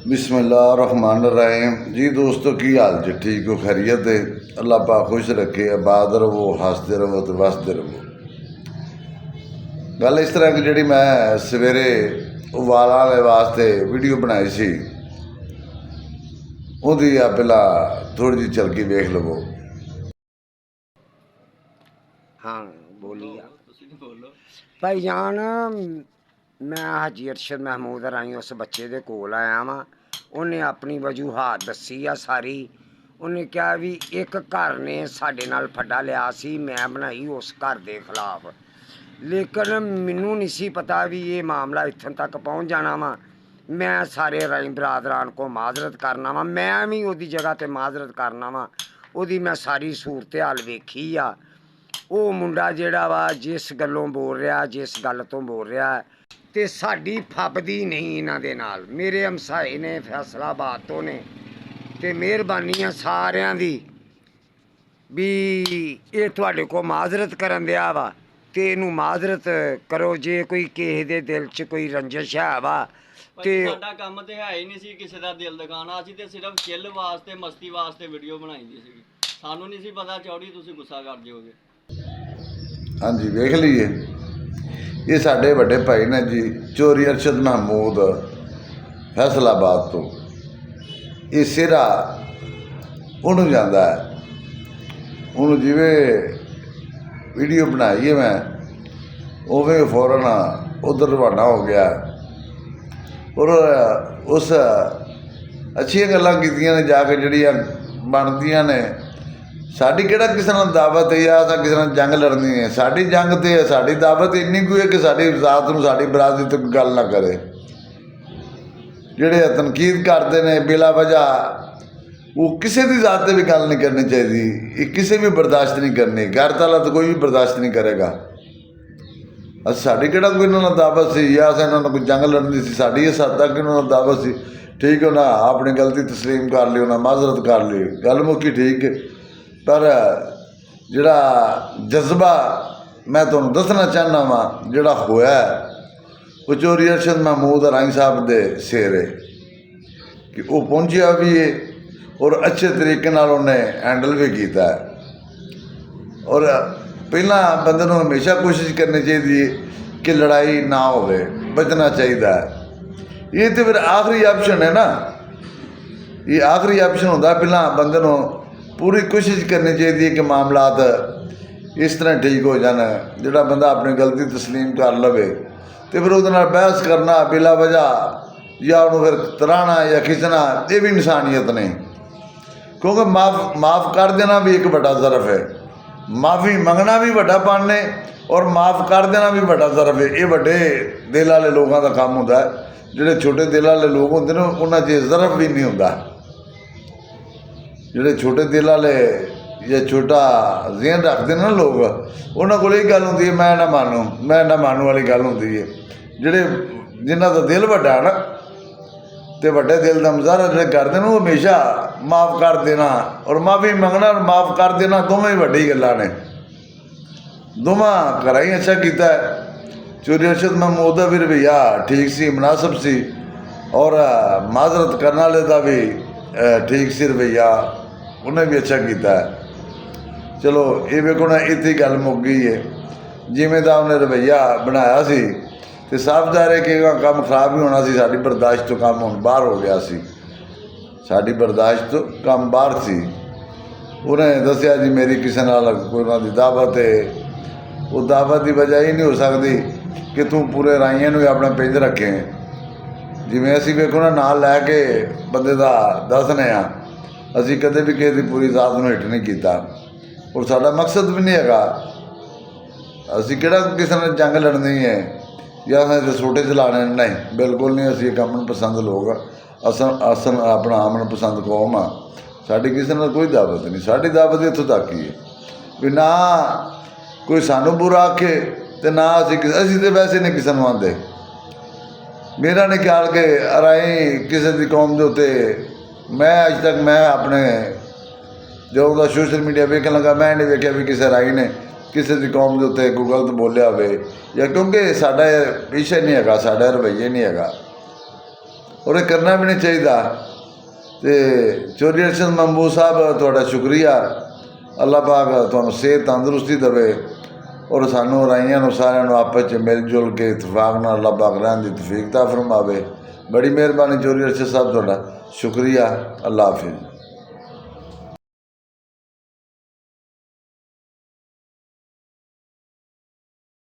बिस्मिल्लाहिर्रहमानिर्रहीम जी। दोस्तों की हाल जी? ठीक हो? खैरियत है? अल्लाह पाक खुश रखे, आबाद रवो, हसते रवो तो वसते रवो। गल इस तरह की जी मैं सवेरे वालों वाले वास्ते वीडियो बनाई सी, उहदी आ पहला थोड़ी जी चलकी वेख लवो। हाँ बोलिए भाईजान। मैं हाजी अरशद महमूद राई उस बच्चे दे कोल आया वां। उन्हें अपनी वजूहात दसी आ सारी। उन्हें कहा भी एक घर ने साडे नाल फड्डा लिया सी, मैं बनाई उस घर दे खिलाफ, लेकिन मैनू नहीं सी पता भी ये मामला इत्थों तक पहुँच जाना वा। मैं सारे राई बरादरान को माजरत करना वा, मैं भी उहदी जगह ते माजरत करना वा। उहदी मैं सारी सूरत हाल वेखी आ। ਉਹ ਮੁੰਡਾ ਜਿਹੜਾ ਵਾ ਜਿਸ ਗੱਲੋਂ ਬੋਲ ਰਿਹਾ, ਜਿਸ ਗੱਲ ਤੋਂ ਬੋਲ ਰਿਹਾ ਤੇ ਸਾਡੀ ਫੱਬਦੀ ਨਹੀਂ ਇਹਨਾਂ ਦੇ ਨਾਲ। ਮੇਰੇ ਹਮਸਾਏ ਨੇ ਫੈਸਲਾਬਾਦ ਤੋਂ ਨੇ ਤੇ ਮਿਹਰਬਾਨੀ ਆ ਸਾਰਿਆਂ ਦੀ ਵੀ ਇਹ ਤੁਹਾਡੇ ਕੋਲ ਮਾਜ਼ਰਤ ਕਰਨ ਦਿਆ ਵਾ ਤੇ ਇਹਨੂੰ ਮਾਜ਼ਰਤ ਕਰੋ। ਜੇ ਕੋਈ ਕਿਸੇ ਦੇ ਦਿਲ 'ਚ ਕੋਈ ਰੰਜਿਸ਼ ਹੈ ਵਾ ਤੇ ਸਾਡਾ ਕੰਮ ਤੇ ਹੈ ਹੀ ਨਹੀਂ ਸੀ ਕਿਸੇ ਦਾ ਦਿਲ ਦਿਖਾਣਾ। ਅਸੀਂ ਤੇ ਸਿਰਫ ਚਿੱਲ ਵਾਸਤੇ, ਮਸਤੀ ਵਾਸਤੇ ਵੀਡੀਓ ਬਣਾਈ ਦੀ ਸੀ। ਸਾਨੂੰ ਨਹੀਂ ਸੀ ਪਤਾ ਚੌੜੀ ਤੁਸੀਂ ਗੁੱਸਾ ਕਰ ਜਿਓਗੇ। हाँ जी वेख लीए, ये साढ़े बड़े भाई ने जी चोरी अरशद महमूद फैसलाबाद तो ये सिरा उन्हों जाता है, उन्होंने जिमें वीडियो बनाई है मैं उवें फौरन उधर रवाना हो गया और उस अच्छी गल्लां कीतियां ने जाके जड़ियां बनदियां ने। साड़ी किहड़ा किसी नाल दावत है या किसी नाल जंग लड़नी है? साड़ी जंग तो है, साड़ी दावत इन्नी कोई है कि साड़ी जात नूं साड़ी बरादरी तो गल ना करे। जिहड़े तनकीद करते हैं बिला वजह, वो किसी की जात से भी गल नहीं करनी चाहिए, ये किसी भी बर्दाश्त नहीं करनी। घर ताला तो कोई भी बर्दाश्त नहीं करेगा। साड़ी किहड़ा कोई इन्हां नाल दावत सी या असां इन्हां नाल कोई जंग लड़नी सी? साड़ी इस हद तक इन्हां नाल दावत सी। ठीक है ना, अपनी गलती तस्लीम कर ली, उन्हें माजरत कर ली, गल मुक्की ठीक है। पर जिहड़ा जज्बा मैं तुहानूं दसना चाहना वा जिहड़ा होया वो चोरी अरशद महमूद राई साहब दे सिर है कि वो पहुंचिया भी है और अच्छे तरीके नाल उन्हें हैंडल भी किया है। और पहला बंदे नूं हमेशा कोशिश करनी चाहिए कि लड़ाई ना होवे, बचना चाहिए है। ये तो फिर आखिरी ऑप्शन है ना, ये आखिरी ऑप्शन होंदा। पहला बंदे नूं पूरी कोशिश करनी चाहिए कि मामलात इस तरह ठीक हो जाए, जोड़ा बंदा अपनी गलती तस्लीम कर लवे तो फिर उहदे नाल बहस करना बिला वजह या उन्होंने फिर तराना या खिंचना, ये भी इंसानियत नहीं। क्योंकि माफ़ कर देना भी एक बड़ा ज़रफ है, माफ़ी मंगना भी बड़ा पन है और माफ़ कर देना भी बड़ा ज़रफ है। ये बड़े दिल वाले लोगों का काम होता है। जोड़े छोटे दिल वाले लोग होंगे ना उन्होंने च ज़रफ भी नहीं होता। जोड़े छोटे दिल वाले या छोटा ज़हन रखते हैं ना लोग, उन्होंने को गल होंगी है मैं ना मानू वाली गल होंगी है। जोड़े जिन्हों का दिल वड्डा है ना तो वड्डे दिल का मुजाहरा जो करते हैं वो हमेशा माफ़ कर देना और माफ़ी मंगना और माफ़ कर देना दोवें वड्डी गल्लां ने। दोवां घरा ही अच्छा किया है। चोरी अरशद महमूद का भी रवैया ठीक सी, मुनासिब सी और माजरत करने वाले का भी ठीक सी रवैया, उन्हें भी अच्छा किया है। चलो ये वेखो ना, इतनी गल मुक गई है। जिमें का उन्हें रवैया बनाया सी तो साफ ज़ाहिर है कि काम खराब ही होना सी। साड़ी बर्दाश्त तो काम हुण बाहर हो गया सी, साड़ी बर्दाश्त तो काम बाहर सी। उन्हें दसिया जी मेरी किसी नाल कोई उन्होंने दावत है, वो दावत की वजह ही नहीं हो सकती कि तू पूरे राइयां नूं अपना पिंज रखें। जिमें असीं वेखो ना नाल लैके बंदे दा दसने आ, असीं कदे भी किसी की पूरी जात नूं हिट नहीं किया और साडा मकसद भी नहीं हैगा। असीं किहड़ा किसी नाल जंग लड़नी है या असें सोटे चलाने नहीं, बिल्कुल नहीं। असीं एक अमन पसंद लोग असन अपना अमन पसंद कौम आ। साडी किसी नाल कोई दावत नहीं, साडी दावत इत्थों तक ही है भी ना कोई सानू बुरा आखे तो ना असीं तो वैसे नहीं किसी नूं आंदे। मेरा नहीं ख्याल कि राई किसी की कौम के उत्ते मैं अज तक मैं अपने जो सोशल मीडिया वेखन लगा मैं नहीं वेख्या भी किसी राई ने किसी की कौम के उत्ते कोई गलत बोलिया हो, या क्योंकि साडा विषय नहीं है, साडा रवैया नहीं है। ਔਰ ਇਹ ਕਰਨਾ ਵੀ ਨਹੀਂ ਚਾਹੀਦਾ। ਤੇ ਚੌਧਰੀ ਅਰਸ਼ਦ ਮਹਿਮੂਦ ਸਾਹਿਬ ਤੁਹਾਡਾ ਸ਼ੁਕਰੀਆ। ਅੱਲਾਹ ਪਾਕ ਤੁਹਾਨੂੰ ਸਿਹਤ ਤੰਦਰੁਸਤੀ ਦੇਵੇ ਔਰ ਸਾਨੂੰ ਰਾਈਆਂ ਨੂੰ ਸਾਰਿਆਂ ਨੂੰ ਆਪਸ 'ਚ ਮਿਲ ਜੁਲ ਕੇ ਇਤਫਾਕ ਨਾਲ ਅੱਲਾਹ ਪਾਕ ਰਹਿਣ ਦੀ ਤੌਫੀਕ ਤਾ ਫਰਮਾਵੇ। ਬੜੀ ਮਿਹਰਬਾਨੀ ਚੌਧਰੀ ਅਰਸ਼ਦ ਸਾਹਿਬ, ਤੁਹਾਡਾ ਸ਼ੁਕਰੀਆ। ਅੱਲਾਹ ਹਾਫਿਜ਼।